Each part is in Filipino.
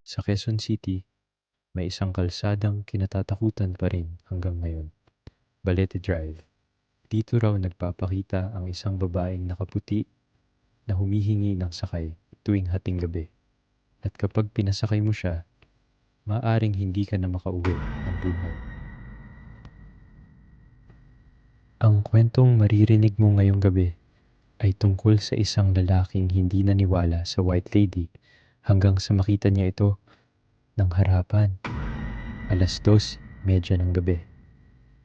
Sa Quezon City, may isang kalsadang kinatatakutan pa rin hanggang ngayon, Balete Drive. Dito raw nagpapakita ang isang babaeng nakaputi na humihingi ng sakay tuwing hating gabi. At kapag pinasakay mo siya, maaring hindi ka na makauwi ng buhay. Ang kwentong maririnig mo ngayong gabi ay tungkol sa isang lalaking hindi naniwala sa White Lady hanggang sa makita niya ito ng harapan. 2:30 ng gabi.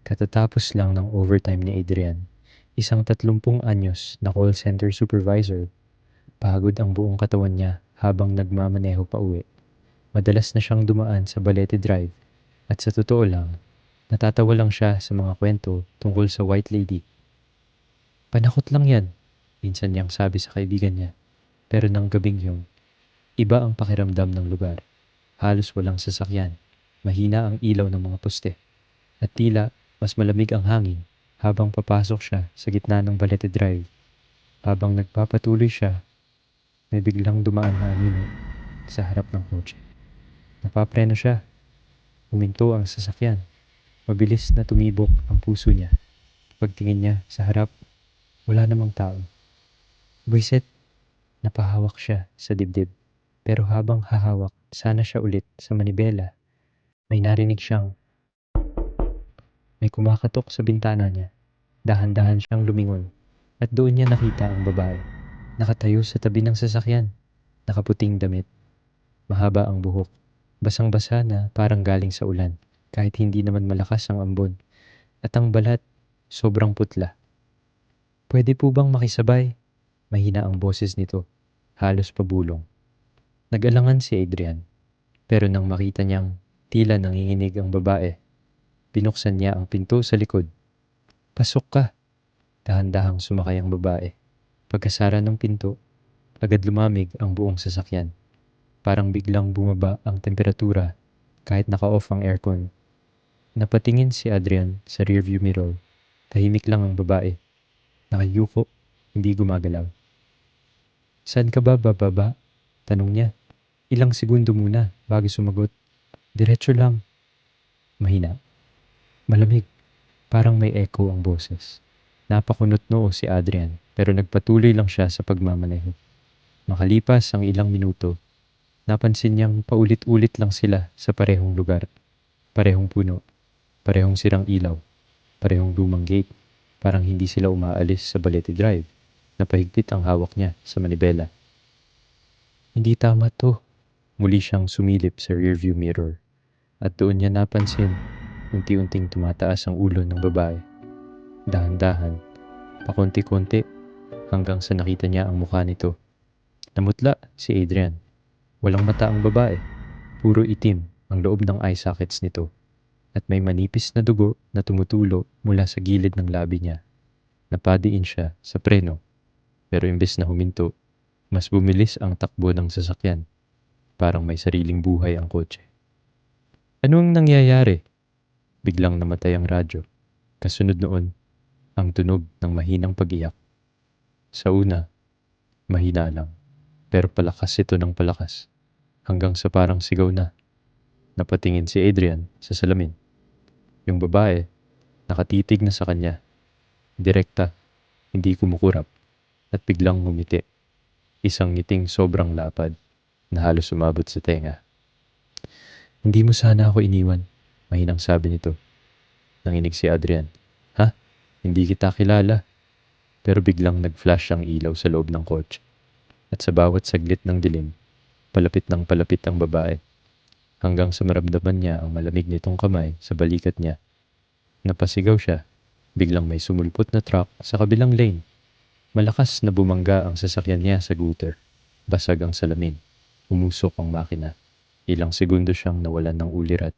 Katatapos lang ng overtime ni Adrian, isang 30 anyos na call center supervisor. Pagod ang buong katawan niya habang nagmamaneho pa uwi. Madalas na siyang dumaan sa Balete Drive at sa totoo lang, natatawa lang siya sa mga kwento tungkol sa White Lady. Panakot lang yan, minsan niyang sabi sa kaibigan niya. Pero nang gabing yun, iba ang pakiramdam ng lugar. Halos walang sasakyan, mahina ang ilaw ng mga poste, at tila mas malamig ang hangin habang papasok siya sa gitna ng Balete Drive. Habang nagpapatuloy siya, may biglang dumaan na anino sa harap ng kotse. Napapreno siya. Huminto ang sasakyan. Mabilis na tumibok ang puso niya. Pagtingin niya sa harap, wala namang tao. Buisit, napahawak siya sa dibdib. Pero habang hahawak sana siya ulit sa manibela, may narinig siyang may kumakatok sa bintana niya. Dahan-dahan siyang lumingon at doon niya nakita ang babae. Nakatayo sa tabi ng sasakyan. Nakaputing damit. Mahaba ang buhok. Basang-basa na parang galing sa ulan kahit hindi naman malakas ang ambon. At ang balat, sobrang putla. Pwede po bang makisabay? Mahina ang boses nito. Halos pabulong. Nag-alangan si Adrian. Pero nang makita niyang tila nanginginig ang babae, binuksan niya ang pinto sa likod. Pasok ka. Dahan-dahang sumakay ang babae. Pagkasara ng pinto, agad lumamig ang buong sasakyan. Parang biglang bumaba ang temperatura kahit naka-off ang aircon. Napatingin si Adrian sa rearview mirror. Tahimik lang ang babae. Nakayuko, hindi gumagalaw. Saan ka ba bababa? Tanong niya. Ilang segundo muna bago sumagot. Diretso lang. Mahina. Malamig. Parang may echo ang boses. Napakunot noo si Adrian pero nagpatuloy lang siya sa pagmamaneho. Makalipas ang ilang minuto, napansin niyang paulit-ulit lang sila sa parehong lugar. Parehong puno, parehong sirang ilaw, parehong lumang gate. Parang hindi sila umaalis sa Balete Drive. Napahigpit ang hawak niya sa manibela. Hindi tama to. Muli siyang sumilip sa rearview mirror. At doon niya napansin, unti-unting tumataas ang ulo ng babae. Dahan-dahan, pakonti-konti, hanggang sa nakita niya ang mukha nito. Namutla si Adrian. Walang mata ang babae. Puro itim ang loob ng eye sockets nito. At may manipis na dugo na tumutulo mula sa gilid ng labi niya. Napadiin siya sa preno. Pero imbes na huminto, mas bumilis ang takbo ng sasakyan. Parang may sariling buhay ang kotse. Ano ang nangyayari? Biglang namatay ang radyo. Kasunod noon, ang tunog ng mahinang pag-iyak. Sa una, mahina lang. Pero palakas ito ng palakas. Hanggang sa parang sigaw na. Napatingin si Adrian sa salamin. Yung babae, nakatitig na sa kanya. Direkta, hindi kumukurap. At biglang ngumiti. Isang ngiting sobrang lapad na halos umabot sa tenga. Hindi mo sana ako iniwan, mahinang sabi nito. Nanginig si Adrian. Ha? Hindi kita kilala. Pero biglang nag-flash ang ilaw sa loob ng kotse. At sa bawat saglit ng dilim, palapit ng palapit ang babae. Hanggang sa maramdaman niya ang malamig nitong kamay sa balikat niya. Napasigaw siya. Biglang may sumulpot na truck sa kabilang lane. Malakas na bumangga ang sasakyan niya sa gutter. Basag ang salamin. Umusok ang makina. Ilang segundo siyang nawalan ng ulirat.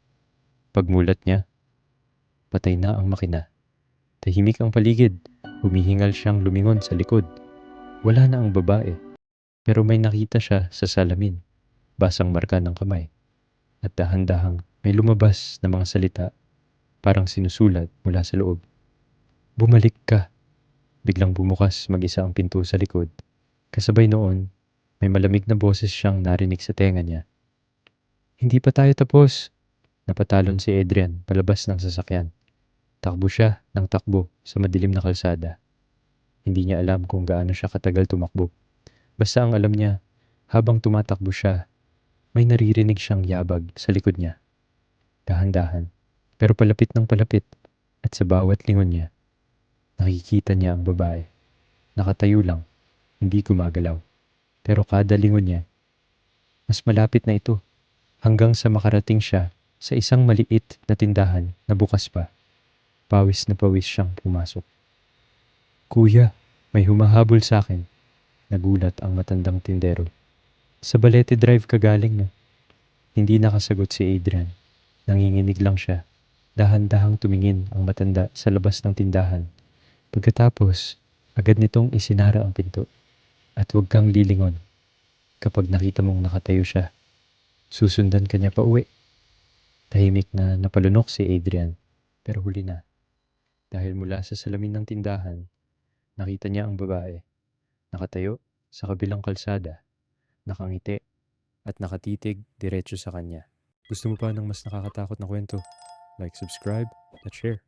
Pagmulat niya, patay na ang makina. Tahimik ang paligid. Humihingal siyang lumingon sa likod. Wala na ang babae. Pero may nakita siya sa salamin. Basang marka ng kamay. At dahan-dahang may lumabas na mga salita. Parang sinusulat mula sa loob. Bumalik ka. Biglang bumukas mag-isa ang pinto sa likod. Kasabay noon, may malamig na boses siyang narinig sa tenga niya. Hindi pa tayo tapos. Napatalon si Adrian palabas ng sasakyan. Takbo siya ng takbo sa madilim na kalsada. Hindi niya alam kung gaano siya katagal tumakbo. Basta ang alam niya, habang tumatakbo siya, may naririnig siyang yabag sa likod niya. Dahan-dahan, pero palapit ng palapit. At sa bawat lingon niya, nakikita niya ang babae. Nakatayo lang, hindi gumagalaw. Pero kada lingon niya, mas malapit na ito. Hanggang sa makarating siya sa isang maliit na tindahan na bukas pa. Pawis na pawis siyang pumasok. Kuya, may humahabol sa akin. Nagulat ang matandang tindero. Sa Balete Drive ka galing na. Hindi nakasagot si Adrian. Nanginginig lang siya. Dahan-dahang tumingin ang matanda sa labas ng tindahan. Pagkatapos, agad nitong isinara ang pinto. At huwag kang lilingon kapag nakita mong nakatayo siya. Susundan ka niya pa uwi. Tahimik na napalunok si Adrian. Pero huli na. Dahil mula sa salamin ng tindahan, nakita niya ang babae. Nakatayo sa kabilang kalsada. Nakangiti at nakatitig diretso sa kanya. Gusto mo pa ng mas nakakatakot na kwento? Like, subscribe, at share.